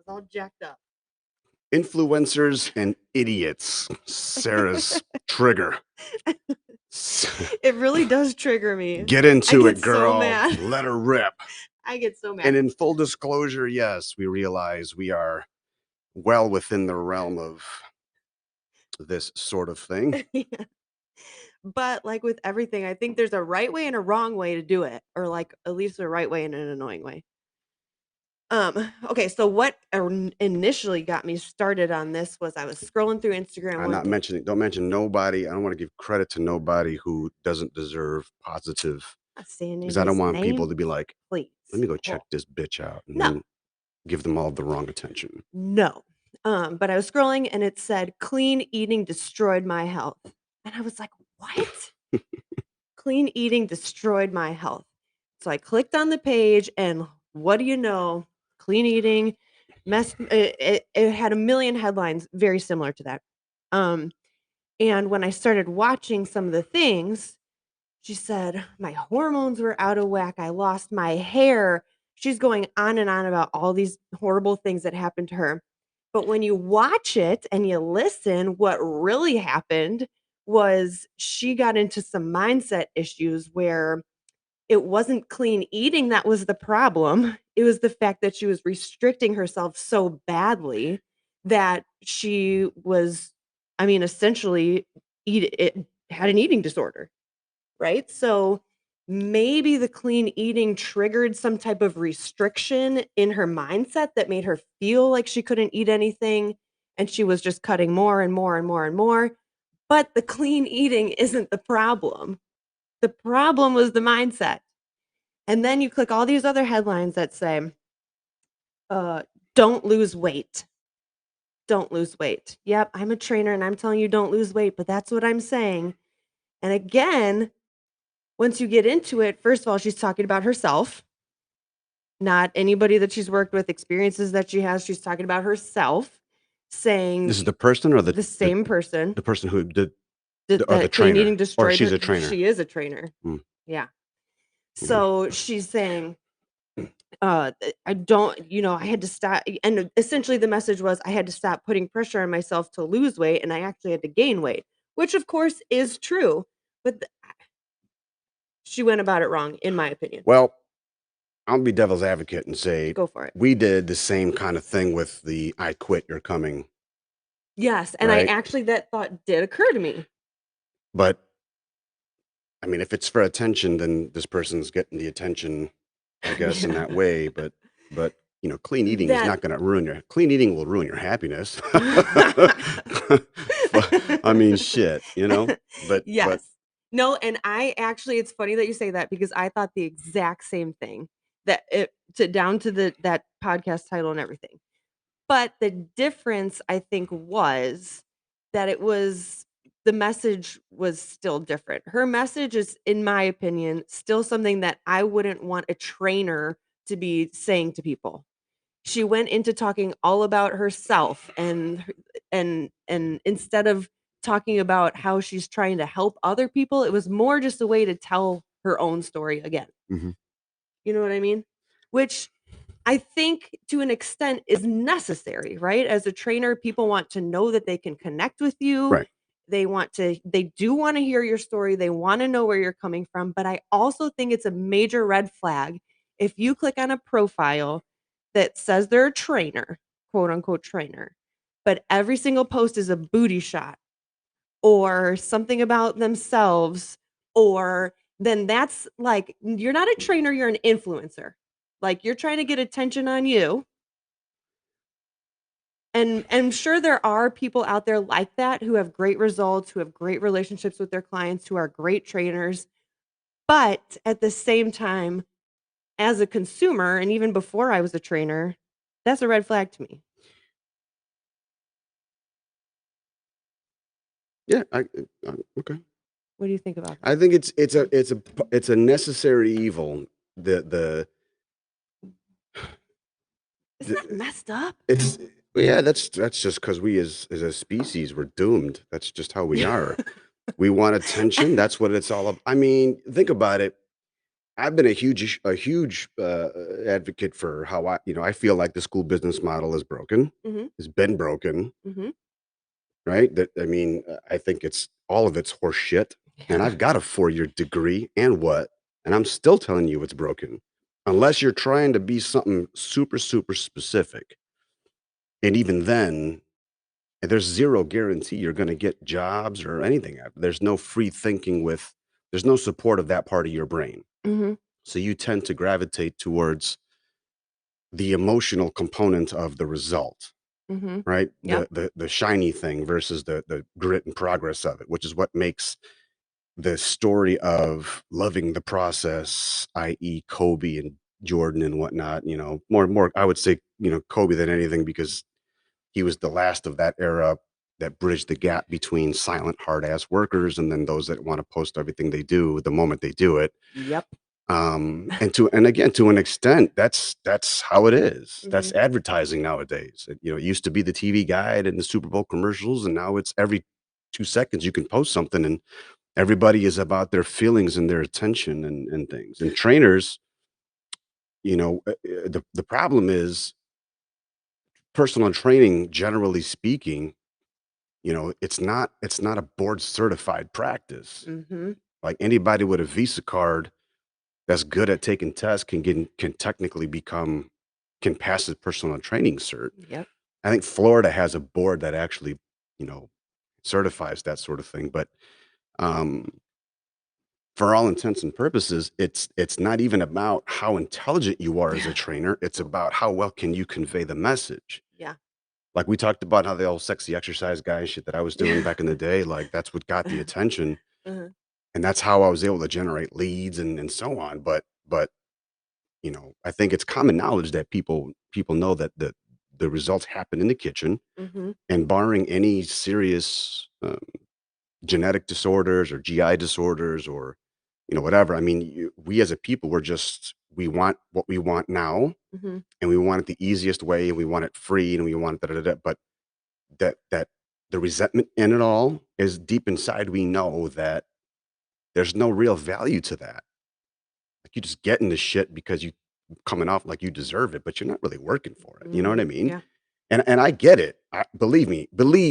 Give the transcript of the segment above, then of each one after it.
was all jacked up. Influencers and idiots. Sarah's trigger. It really does trigger me. Get I into get it, so girl. mad. Let her rip. I get so mad. And in full disclosure, yes, we realize we are well within the realm of this sort of thing. Yeah. But like with everything, I think there's a right way and a wrong way to do it, or like at least a right way and an annoying way. Okay, so what initially got me started on this was I was scrolling through Instagram I'm one not day. mentioning, don't mention nobody. I don't want to give credit to nobody who doesn't deserve positive, Not saying because I don't anybody's want people name, to be like, please. let me go check Oh, this bitch out and no, then give them all the wrong attention. no. But I was scrolling and it said clean eating destroyed my health. And I was like, what? Clean eating destroyed my health. So I clicked on the page and what do you know? Clean eating it had a million headlines very similar to that. Um, and when I started watching some of the things, she said, "My hormones were out of whack. I lost my hair." She's going on and on about all these horrible things that happened to her. But when you watch it and you listen, what really happened was she got into some mindset issues where it wasn't clean eating that was the problem. It was the fact that she was restricting herself so badly that she was, I mean, essentially had an eating disorder. Right? So maybe the clean eating triggered some type of restriction in her mindset that made her feel like she couldn't eat anything and she was just cutting more and more and more and more. But the clean eating isn't the problem. The problem was the mindset. And then you click all these other headlines that say, uh, don't lose weight. Don't lose weight. Yep, I'm a trainer and I'm telling you don't lose weight, but that's what I'm saying. And again, once you get into it, first of all, she's talking about herself, not anybody that she's worked with, experiences that she has. She's talking about herself, This saying is the person or the same person the person who did, or the that clean eating trainer, or destroyed she's her. a trainer. She is a trainer. Mm, Yeah. mm. So she's saying, I don't, I had to stop. And essentially the message was I had to stop putting pressure on myself to lose weight and I actually had to gain weight, which of course is true. But she went about it wrong, in my opinion. Well, I'll be devil's advocate and say Go for it. we did the same kind of thing with the "I quit, you're coming," Yes, and I right? actually that thought did occur to me. But I mean, if it's for attention, then this person's getting the attention, I guess, in that Yeah. way. But clean eating is That not going to ruin your clean eating will ruin your happiness. But I mean, shit, but Yes. No, and I actually it's funny that you say that because I thought the exact same thing, that it to down to that podcast title and everything. But the difference, I think, was that the message was still different. Her message is, in my opinion, still something that I wouldn't want a trainer to be saying to people. She went into talking all about herself and instead of talking about how she's trying to help other people, it was more just a way to tell her own story again. Mhm. You know what I mean? Which I think to an extent is necessary, right? As a trainer, people want to know that they can connect with you. Right. They do want to hear your story. They want to know where you're coming from. But I also think it's a major red flag if you click on a profile that says they're a trainer, quote unquote trainer, but every single post is a booty shot or something about themselves, or then that's like, you're not a trainer, you're an influencer. Like you're trying to get attention on you. And I'm sure there are people out there like that who have great results, who have great relationships with their clients, who are great trainers. But at the same time, as a consumer, and even before I was a trainer, that's a red flag to me. Yeah. Okay. What do you think about that? I think it's a necessary evil. The, Isn't that the messed up? it's yeah. That's just because we as a species we're doomed. That's just how we are. We want attention. That's what it's all about. I mean, think about it. I've been a huge advocate for how I feel like the school business model is broken. Mhm, Has been broken, mhm. right? That I mean, I think it's all of it's horse shit. And Yeah. I've got a 4-year degree and what, and I'm still telling you it's broken, unless you're trying to be something super super specific. And even then, there's zero guarantee you're going to get jobs or anything. There's no free thinking with. There's no support of that part of your brain. Mhm, So you tend to gravitate towards the emotional component of the result, mhm. right? Yep. The shiny thing versus the grit and progress of it, which is what makes the story of loving the process, i.e., Kobe and Jordan and whatnot, more I would say, Kobe than anything because he was the last of that era that bridged the gap between silent hard ass workers and then those that want to post everything they do the moment they do it. Yep. And again, to an extent, that's how it is. That's Mhm. advertising nowadays. It used to be the TV guide and the Super Bowl commercials, and now it's every 2 seconds you can post something, and everybody is about their feelings and their attention and things. And trainers, the problem is personal training, generally speaking, it's not a board certified practice. Mhm. Like anybody with a Visa card that's good at taking tests can technically can pass the personal training cert. Yep. I think Florida has a board that actually, you know, certifies that sort of thing. But um, for all intents and purposes, it's not even about how intelligent you are as a trainer. It's about how well can you convey the message. Yeah. Like we talked about how the old sexy exercise guy and shit that I was doing back in the day, like that's what got the attention. Uh-huh. And that's how I was able to generate leads and so on. But I think it's common knowledge that people know that the results happen in the kitchen, Mhm. and barring any serious genetic disorders or GI disorders or whatever. I mean, we as a people, we want what we want now, Mhm. and we want it the easiest way, and we want it free, and we want it da da da. But that the resentment in it all is deep inside. We know that there's no real value to that. Like you just getting the shit because you coming off like you deserve it, but you're not really working for it. You know what I Mhm. mean? Yeah. And I get it. Believe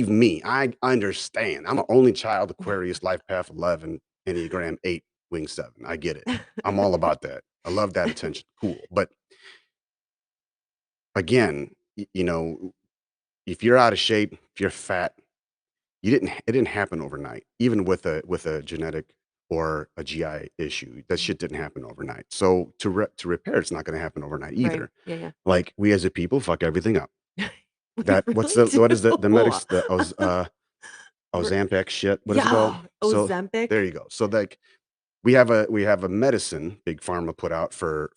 me, I understand. I'm an only child, Aquarius, Life Path 11, Enneagram 8, Wing 7. I get it. I'm all about that. I love that attention. Cool. But again, if you're out of shape, if you're fat, it didn't happen overnight. Even with a genetic or a GI issue, that Mhm. shit didn't happen overnight. So to repair, it's not going to happen overnight Right. either. Yeah, yeah. Like we as a people fuck everything up. We That really what is the do. medics We're Ozempic shit. What is it called? yeah, So there Ozempic you go. So like we have a medicine Big Pharma put out for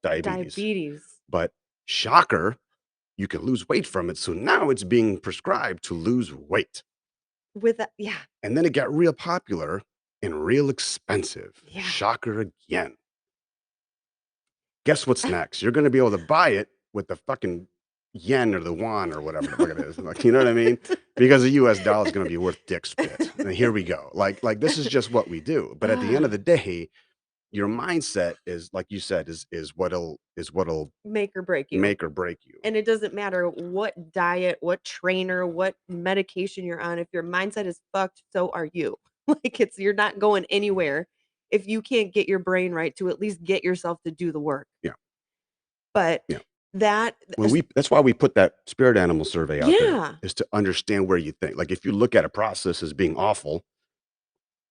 diabetes, diabetes but shocker, you can lose weight from it. So now it's being prescribed to lose weight. with a yeah, And then it got real popular and real expensive. yeah. Shocker again. Guess what's next? You're gonna be able to buy it with the fucking yen or the yuan or whatever the fuck it is. Like, you know what I mean? Because the US dollar is gonna be worth dick spit. And here we go. Like this is just what we do. But at the end of Ah, the day, your mindset is like you said, is what'll make or break you. make or break you. And it doesn't matter what diet, what trainer, what medication you're on. If your mindset is fucked, so are you. Like you're not going anywhere if you can't get your brain right to at least get yourself to do the work. Yeah. But Yeah. that When is that's why we put that spirit animal survey out there, yeah. is to understand where you think. Like if you look at a process as being awful,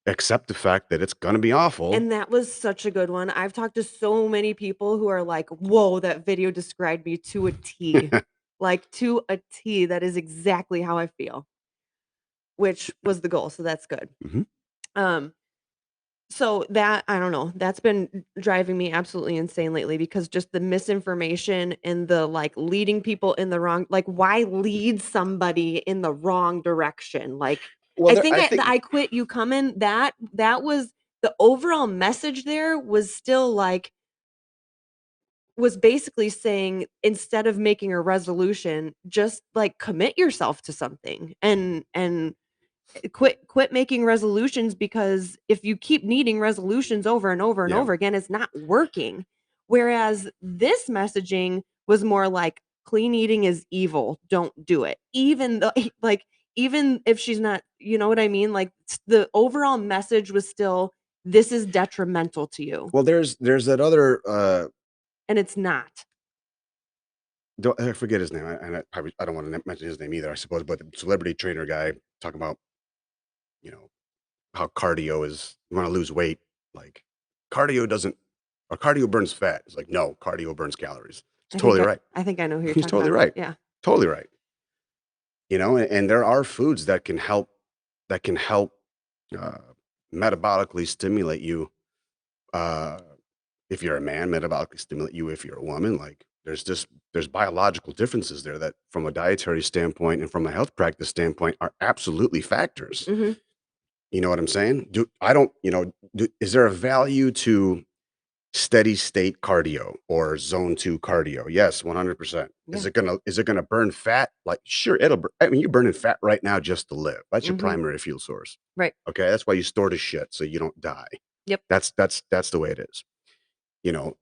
accept the fact that it's gonna be awful. And that was such a good one. I've talked to so many people who are like, "Whoa, that video described me to a T." Like, to a T, that is exactly how I feel, which was the goal, so that's good. Mhm. Um, so that I don't know, that's been driving me absolutely insane lately because just the misinformation and the, like, leading people in the wrong like, why lead somebody in the wrong direction? Like, Well, I there think I the think "I quit, you coming" that was the overall message there was still, like was basically saying instead of making a resolution, just, like, commit yourself to something and quit making resolutions, because if you keep needing resolutions over and over and Yeah. over again, it's not working. Whereas this messaging was more like, clean eating is evil, don't do it. Even though like, even if she's not, you know what I mean? Like, the overall message was still, this is detrimental to you, Well, there's that other, and it's not. I forget his name, and I don't wanna mention his name either, I suppose, but the celebrity trainer guy talking about, you know, how cardio is you wanna lose weight, like, cardio doesn't cardio burns fat. It's like, "No, cardio burns calories." He's totally right. I think I know who you're He's talking totally about. right. Yeah. Totally right. And there are foods that can help, uh, metabolically stimulate you, uh, if you're a man, metabolically stimulate you if you're a woman, like, there's biological differences there that, from a dietary standpoint and from a health practice standpoint, are absolutely factors. Mhm. You know what I'm saying? Do I don't do is there a value to steady state cardio or zone 2 cardio? Yes, 100%. Yeah. Is it gonna burn fat? Like, sure, I mean, you're burning fat right now just to live. That's your Mhm. primary fuel source. Right. Okay, that's why you store the shit so you don't die. Yep. That's the way it is.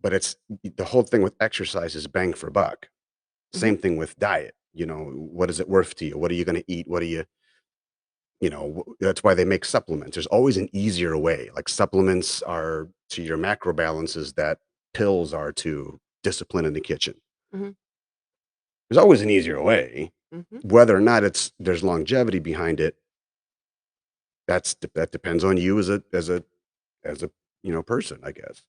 But it's the whole thing with exercise is bang for buck. Mhm. Same thing with diet. What is it worth to you? What are you gonna eat? What are you that's why they make supplements. There's always an easier way. Like, supplements are to your macro balances that pills are to discipline in the kitchen. Mhm. There's always an easier way. Mhm. Whether or not there's longevity behind it, that depends on you as a person, I guess.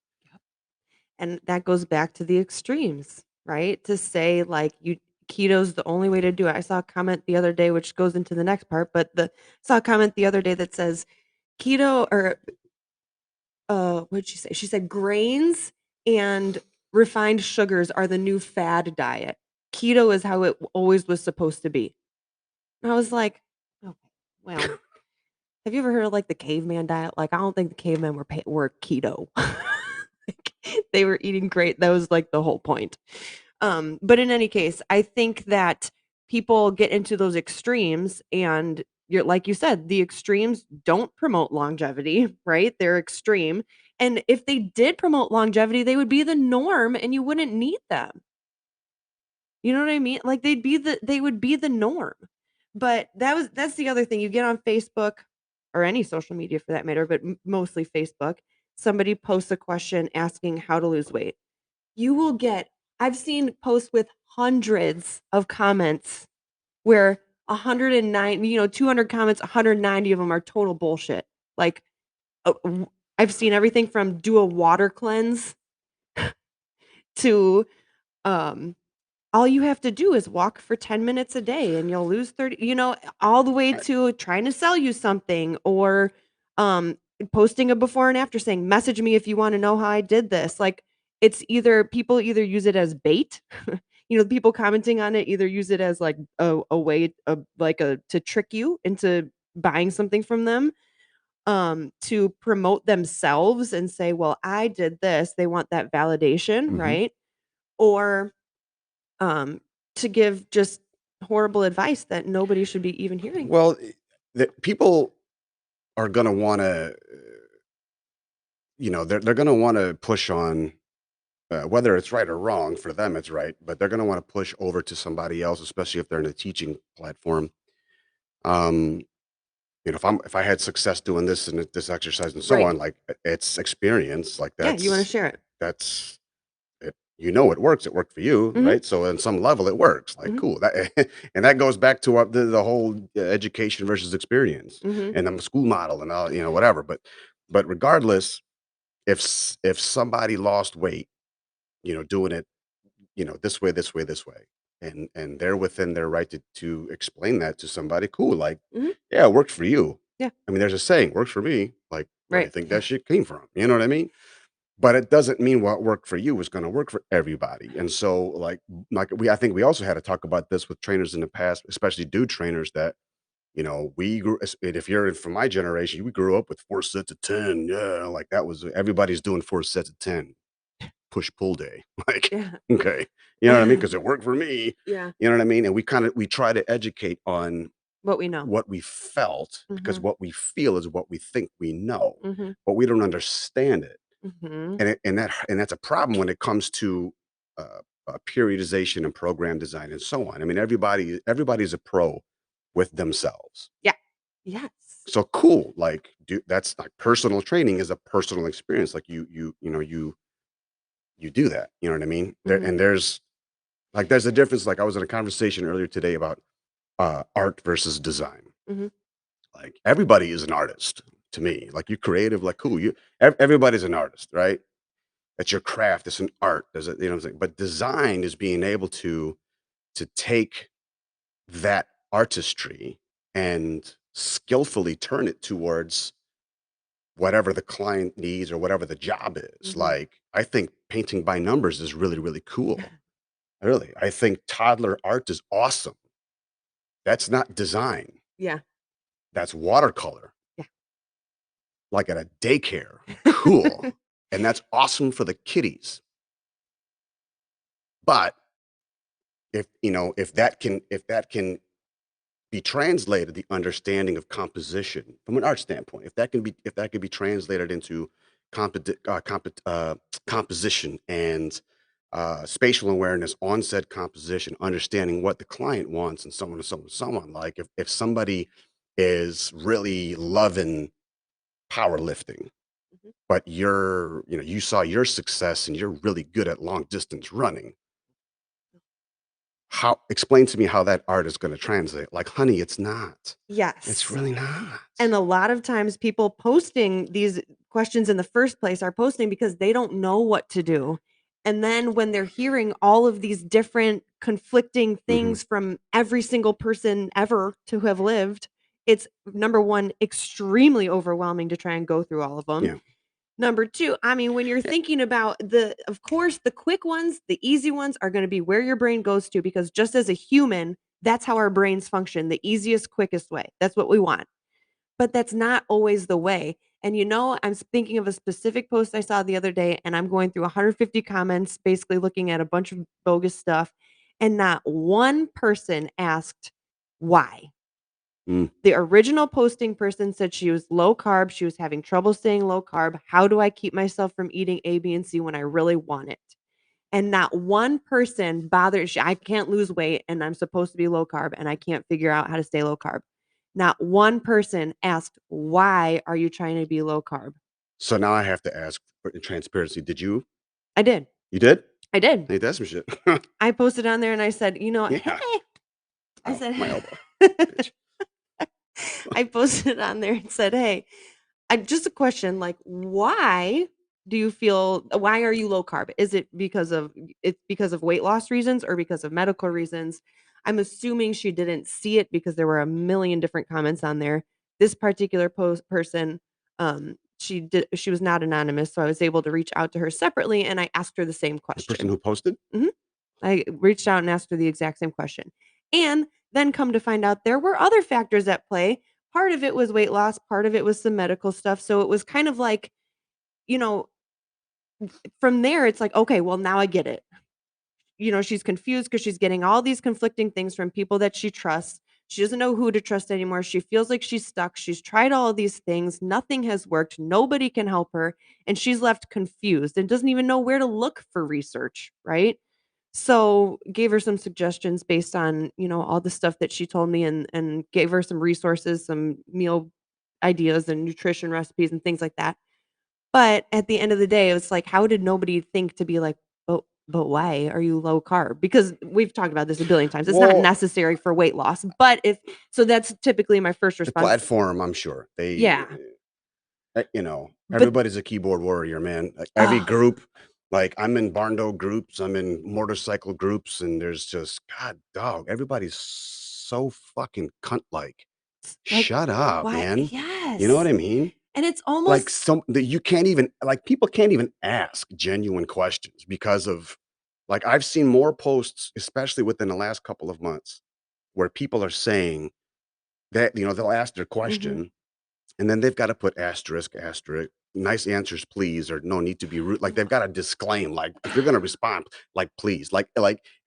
And that goes back to the extremes, right? To say, like, you keto's the only way to do it. I saw a comment the other day, which goes into the next part, but the saw a comment the other day that says keto, or what'd she say? She said grains and refined sugars are the new fad diet. Keto is how it always was supposed to be. And I was like, okay, well, have you ever heard of, like, the caveman diet? Like, I don't think the cavemen were keto. Like, they were eating great. That was, like, the whole point. But in any case, I think that people get into those extremes, and you're like you said, the extremes don't promote longevity, right? They're extreme. And if they did promote longevity, they would be the norm and you wouldn't need them. You know what I mean? Like, they would be the norm. But that's the other thing. You get on Facebook, or any social media for that matter, but mostly Facebook. Somebody posts a question asking how to lose weight. You will get I've seen posts with hundreds of comments where 109, 200 comments, 190 of them are total bullshit. Like, I've seen everything from do a water cleanse to, um, all you have to do is walk for 10 minutes a day and you'll lose 30, all the way I to trying to sell you something, or, um, posting a before and after saying, "Message me if you wanna know how I did this." Like, it's either people either use it as bait, people commenting on it either use it as, like, a way of, like, a to trick you into buying something from them, to promote themselves and say, "Well, I did this." They want that validation, Mhm. right? Or um, to give just horrible advice that nobody should be even hearing. Well, the people are gonna wanna, they're gonna wanna push on, whether it's right or wrong. For them, it's right, but they're gonna wanna push over to somebody else, especially if they're in a teaching platform. Um, if I had success doing this and this exercise and so Right. on, like, it's experience, like, Yeah, you wanna share it. that's it it works, it worked for you, Mhm, right? So on some level, it works, like, mhm, cool, that and that goes back to what the whole, education versus experience mhm, and the school model and all, whatever, but regardless, if somebody lost weight, doing it, this way, this way, this way, and they're within their right to explain that to somebody, cool, like, mhm. yeah, it worked for you. Yeah, I mean, there's a saying, "Works for me." Like, where do you right. think that shit came from? You know what I mean? But it doesn't mean what worked for you is gonna work for everybody, and so, I think we also had to talk about this with trainers in the past, especially dude trainers that, we grew as and if you're from my generation, we grew up with 4 sets of 10, yeah, like, that was everybody's doing 4 sets of 10, push-pull day, like, Yeah. okay, you know what I mean? Because it worked for me, Yeah. you know what I mean? And we try to educate on, What we know. what we felt, because Mhm. what we feel is what we think we know, Mhm. but we don't understand it. Mhm. And that's a problem when it comes to uh, periodization and program design and so on. I mean, everybody's a pro with themselves. Yeah. Yes. So cool. Like, that's like personal training is a personal experience. Like you do that. You know what I mean? Mhm. There's a difference. Like I was in a conversation earlier today about art versus design. Mhm. Like everybody is an artist to me. Like you're creative. Like cool. Everybody's an artist, right? That's your craft. It's an art. There's a, you know what I'm saying? But design is being able to take that artistry and skillfully turn it towards whatever the client needs or whatever the job is. Mhm. Like I think painting by numbers is really, really cool. Really. I think toddler art is awesome. That's not design. Yeah. That's watercolor, Yeah. like at a daycare. Cool. And that's awesome for the kiddies. But if that can be translated, the understanding of composition from an art standpoint, if that can be translated into composition and spatial awareness on said composition, understanding what the client wants, and so on and so on and so on. Like if somebody is really loving powerlifting, Mhm. but you saw your success and you're really good at long distance running, how explain to me how that art is going to translate? Like, honey, it's not. It's Yes. really not. And a lot of times people posting these questions in the first place are posting because they don't know what to do. And then when they're hearing all of these different conflicting Hmm. things from every single person ever to have lived, it's number 1, extremely overwhelming to try and go through all of them. Yeah. Number 2, I mean, when you're Eh, thinking about of course, the quick ones, the easy ones are gonna be where your brain goes to because just as a human, that's how our brains function, the easiest, quickest way. That's what we want. But that's not always the way. And I'm thinking of a specific post I saw the other day, and I'm going through 150 comments, basically looking at a bunch of bogus stuff, and not one person asked why. mm. The original posting person said she was low carb, she was having trouble staying low carb. How do I keep myself from eating A, B, and C when I really want it? And not one person bothered. I can't lose weight and I'm supposed to be low carb and I can't figure out how to stay low carb. Not one person asked, "Why are you trying to be low carb?" So now I have to ask for transparency. Did you? I did. You did? I did. Ain't that some shit? I posted on there and I said, "Hey," Yeah. I Oh, said, my elbow, bitch. I posted on there and said, "Hey, I just a question, like, why are you low carb? Is it because of weight loss reasons or because of medical reasons?" I'm assuming she didn't see it because there were a million different comments on there. This particular person, she was not anonymous, so I was able to reach out to her separately and I asked her the same The person question. who posted? Mhm. I reached out and asked her the exact same question. And then come to find out there were other factors at play. Part of it was weight loss, part of it was some medical stuff. So it was kind of like, you know, from there, it's like, okay, well, now I get it. She's confused because she's getting all these conflicting things from people that she trusts. She doesn't know who to trust anymore. She feels like she's stuck. She's tried all of these things. Nothing has worked. Nobody can help her. And she's left confused and doesn't even know where to look for research, right? So, gave her some suggestions based on, all the stuff that she told me and gave her some resources, some meal ideas and nutrition recipes and things like that. But at the end of the day, it was like, how did nobody think to be like, "But why are you low carb?" Because we've talked about this a billion times. It's not Well, necessary for weight loss, but if so that's typically my first the response. platform, I'm sure. Yeah, but Everybody's a keyboard warrior, man. Like every oh, group, like I'm in Barndo groups, I'm in motorcycle groups, and there's just God dog, everybody's so fucking cunt like. like, Shut up, what? man. You know what Yes, I mean? and it's Like almost some that you can't even like people can't even ask genuine questions because of like I've seen more posts, especially within the last couple of months, where people are saying that, they'll ask their mhm, question and then they've got to put asterisk, asterisk, nice answers, please, or no need to be rude. Like they've got to disclaim, like if you're going to respond, like please,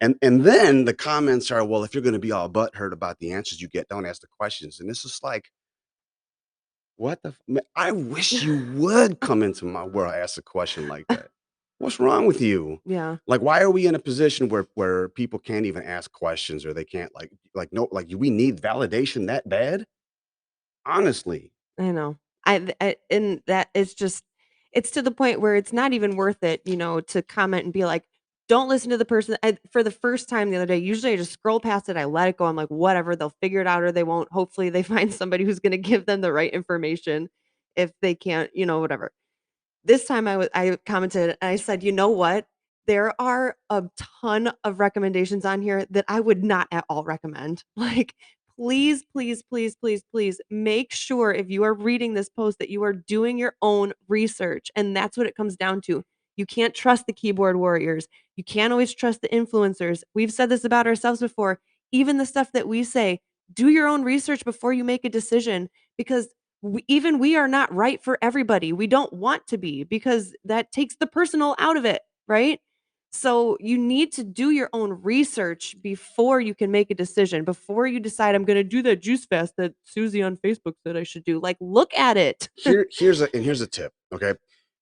and then the comments are, well, if you're going to be all butthurt about the answers you get, don't ask the questions. And this is like, what the? I wish you would come into my world, ask a question like that. What's wrong with you? Yeah, Like, why are we in a position where people can't even ask questions or they can't no, like we need validation that bad? Honestly, I know. I and that it's just it's to the point where it's not even worth it, to comment and be like, "Don't listen to the person." For the first time the other day, usually I just scroll past it, I let it go. I'm like, "Whatever, they'll figure it out or they won't." Hopefully, they find somebody who's gonna give them the right information if they can't, whatever. This time I commented and I said, "You know what? There are a ton of recommendations on here that I would not at all recommend." Like, please, please, please, please, please make sure if you are reading this post that you are doing your own research, and that's what it comes down to. You can't trust the keyboard warriors. You can't always trust the influencers. We've said this about ourselves before. Even the stuff that we say, do your own research before you make a decision because even we are not right for everybody. We don't want to be because that takes the personal out of it, right? So you need to do your own research before you can make a decision. Before you decide I'm going to do that juice fast that Susie on Facebook said I should do. Like look at it. here's a tip. Okay,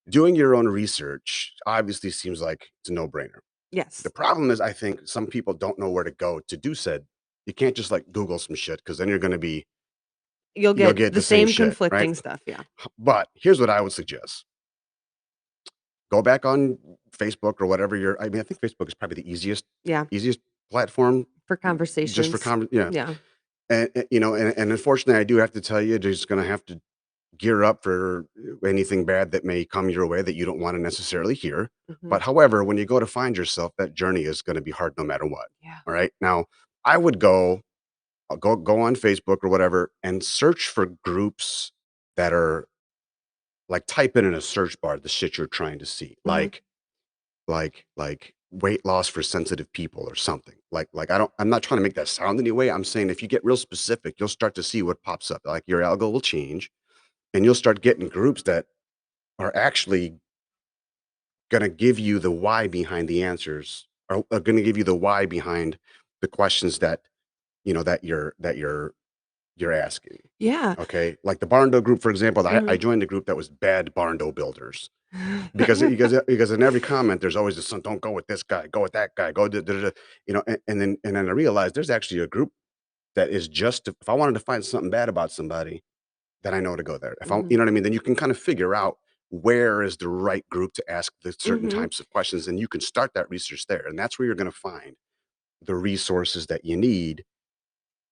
doing your own research obviously seems like it's a no brainer. The Yes. problem is, I think some people don't know where to go to do said. You can't just like Google some shit because then You'll you'll get get the the same same shit, right? conflicting stuff, yeah. But here's what I would suggest: go back on Facebook or whatever I mean, I think Facebook is probably the Yeah, easiest platform for just for conversations. yeah. Yeah. And unfortunately, I do have to tell you, you're just going to have to gear up for anything bad that may come your way that you don't want to necessarily hear. Mhm. But however, when you go to find yourself, that journey is going to be hard no matter what. Yeah. All right. Now, I would go on Facebook or whatever and search for groups that are like type in a search bar the shit you're trying to see, Mhm. like weight loss for sensitive people or something. I'm not trying to make that sound anyway. I'm saying if you get real specific, you'll start to see what pops up. Like your algo will change and you'll start getting groups that are actually going to give you the why behind the answers, or are going to give you the why behind the questions that you're asking. Yeah. Okay, like the barn door group, for example. I Mhm. joined a group that was bad barn door builders because in every comment there's always this, don't go with this guy, go with that guy, go and then I realized there's actually a group that is just if I wanted to find something bad about somebody, then I know to go there. If I, Mhm. you know what I mean, then you can kind of figure out where is the right group to ask the certain Mhm. types of questions, and you can start that research there, and that's where you're going to find the resources that you need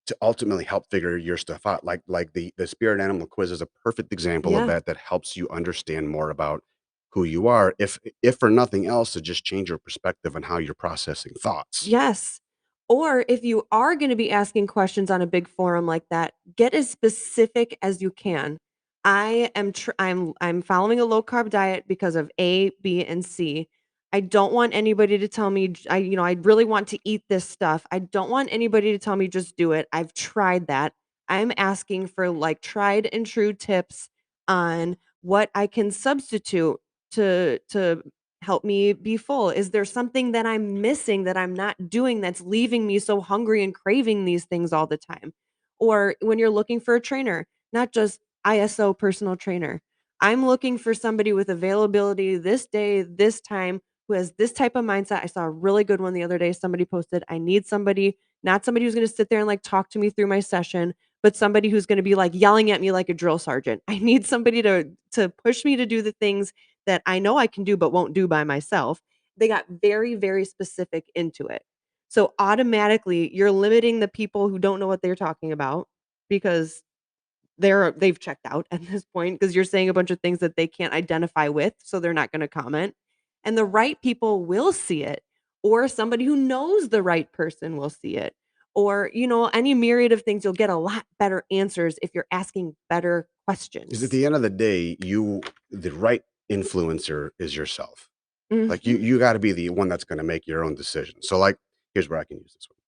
to ultimately help figure your stuff out. Like the spirit animal quiz is a perfect example of Yeah. that helps you understand more about who you are, if for nothing else, to just change your perspective on how you're processing thoughts. Yes. Or if you are gonna be asking questions on a big forum like that, get as specific as you can. I'm following a low carb diet because of A, B, and C. I don't want anybody to tell me I really want to eat this stuff. I don't want anybody to tell me just do it. I've tried that. I'm asking for like tried and true tips on what I can substitute to help me be full? Is there something that I'm missing that I'm not doing that's leaving me so hungry and craving these things all the time? Or when you're looking for a trainer, not just ISO personal trainer. I'm looking for somebody with availability this day, this time, who has this type of mindset. I saw a really good one the other day. Somebody posted, I need somebody, not somebody who's going to sit there and like talk to me through my session, but somebody who's going to be like yelling at me like a drill sergeant. I need somebody to push me to do the things that I know I can do but won't do by myself. They got very, very specific into it. So automatically you're limiting the people who don't know what they're talking about because they've checked out at this point because you're saying a bunch of things that they can't identify with, so they're not going to comment. And the right people will see it, or somebody who knows the right person will see it. Or, any myriad of things, you'll get a lot better answers if you're asking better Because at questions. the end of the day, the right influencer is yourself. Like Mhm. you got to be the one that's going to make your own decision. So like, here's where I can use this one.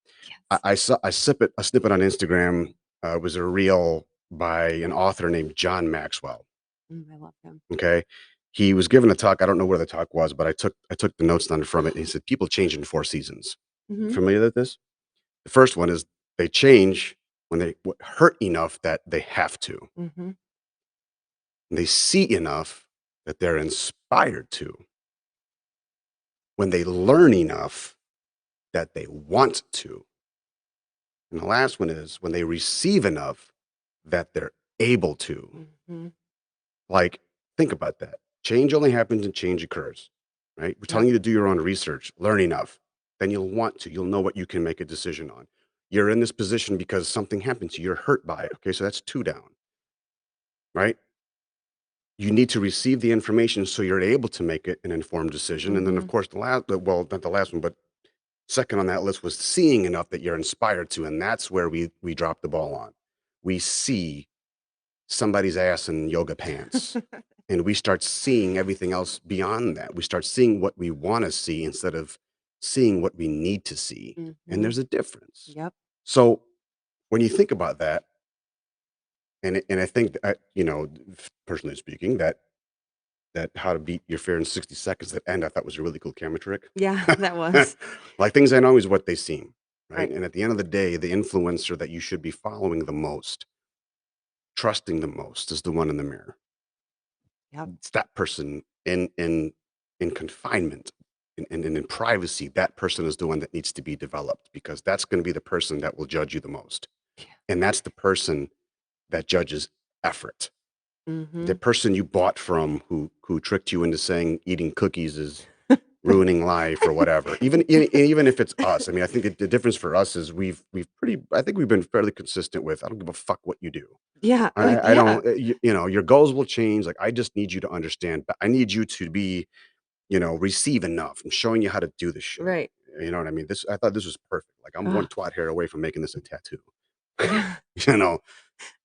Yes. I sip it a snippet on Instagram. It was a reel by an author named John Maxwell. I love him. Okay. He was given a talk. I don't know where the talk was, but I took the notes down from it. And he said, people change in 4 seasons. Mhm, Familiar with this? The first one is they change when they hurt enough that they have to. mhm, And they see enough that they're inspired to. When they learn enough that they want to. And the last one is when they receive enough that they're able to. mhm. Like, think about that. Change only happens and change occurs, right? We're Yep. telling you to do your own research, learn enough. Then you'll want to. You'll know what you can make a decision on. You're in this position because something happened to you. You're hurt by it. Okay, so that's 2 down, right? You need to receive the information so you're able to make it an informed decision. And then, of Mhm, course, well, not the last one, but second on that list was seeing enough that you're inspired to. And that's where we drop the ball on. We see somebody's ass in yoga pants. And we start seeing everything else beyond that. We start seeing what we want to see instead of seeing what we need to see. And mhm. there's a difference. Yep. So when you think about that, and I think that, personally speaking, that how to beat your fear in 60 seconds that end, I thought was a really cool camera trick. Yeah, that was. Like things ain't always what they seem, right? Right. And at the end of the day, the influencer that you should be following the most, trusting the most, is the one in the mirror. Yep. It's that person in confinement and in privacy. That person is the one that needs to be developed because that's going to be the person that will judge you the most, Yeah. and that's the person that judges effort. The Mhm. person you bought from who tricked you into saying eating cookies is ruining life or whatever. Even if it's us, I mean, I think the difference for us is I think we've been fairly consistent with I don't give a fuck what you do. Yeah, I yeah. don't, your goals will change. Like, I just need you to understand, but I need you to be, receive enough. I'm showing you how to do this shit. Right. You know what I mean? I thought this was perfect. Like, I'm one Ugh, twat hair away from making this a tattoo. yeah. you know,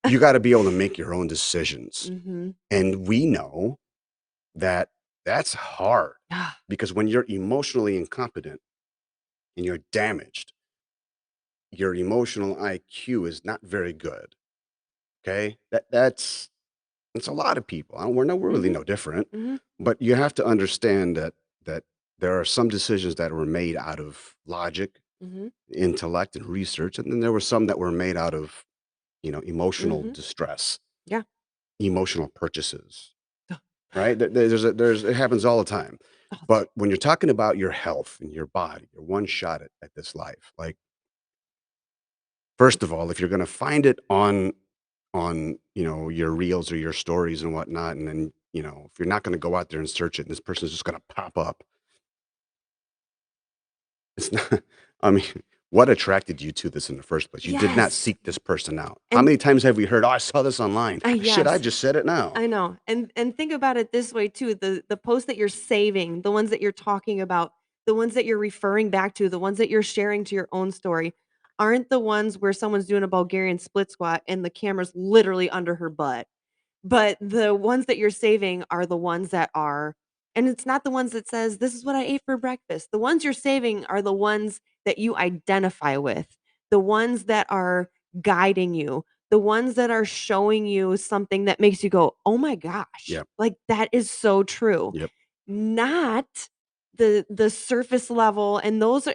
you got to be able to make your own decisions. Mhm. And we know that that's hard Yeah. because when you're emotionally incompetent and you're damaged, your emotional IQ is not very good. Okay. It's a lot of people. We're really Mhm, no different, mhm, but you have to understand that there are some decisions that were made out of logic, mhm, intellect, and research, and then there were some that were made out of, emotional mhm. distress, Yeah. emotional purchases, Ugh, right? It happens all the time. all the time. But when you're talking about your health and your body, you're one shot at this life. Like, first of all, if you're going to find it on, your reels or your stories and whatnot, and then, if you're not gonna go out there and search it, and this person's just gonna pop up, it's not I mean, what attracted you to this in the first place? You did not Yes, seek this person out. How and many times have we heard, "Oh, I saw this online." Shit, I yes. just said it now. I know, and think about it this way too, the posts that you're saving, the ones that you're talking about, the ones that you're referring back to, the ones that you're sharing to your own story, aren't the ones where someone's doing a Bulgarian split squat and the camera's literally under her butt. But the ones that you're saving are the ones that are and it's not the ones that says, "This is what I ate for breakfast." The ones you're saving are the ones that you identify with, the ones that are guiding you, the ones that are showing you something that makes you go, "Oh my gosh." Yep, Like, that is so true. yep. Not the surface level, and those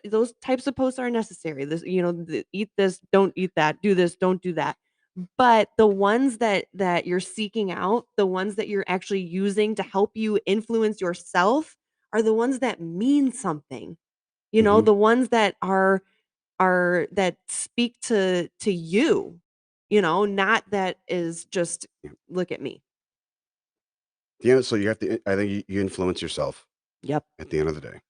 types of posts are necessary. The eat this, don't eat that, do this, don't do that. But the ones that you're seeking out, the ones that you're actually using to help you influence yourself are the ones that mean something. Mhm. The ones that are that speak to you, not that is just Yep. look at me. So you have to I think you influence yourself Yep. at the end of the day.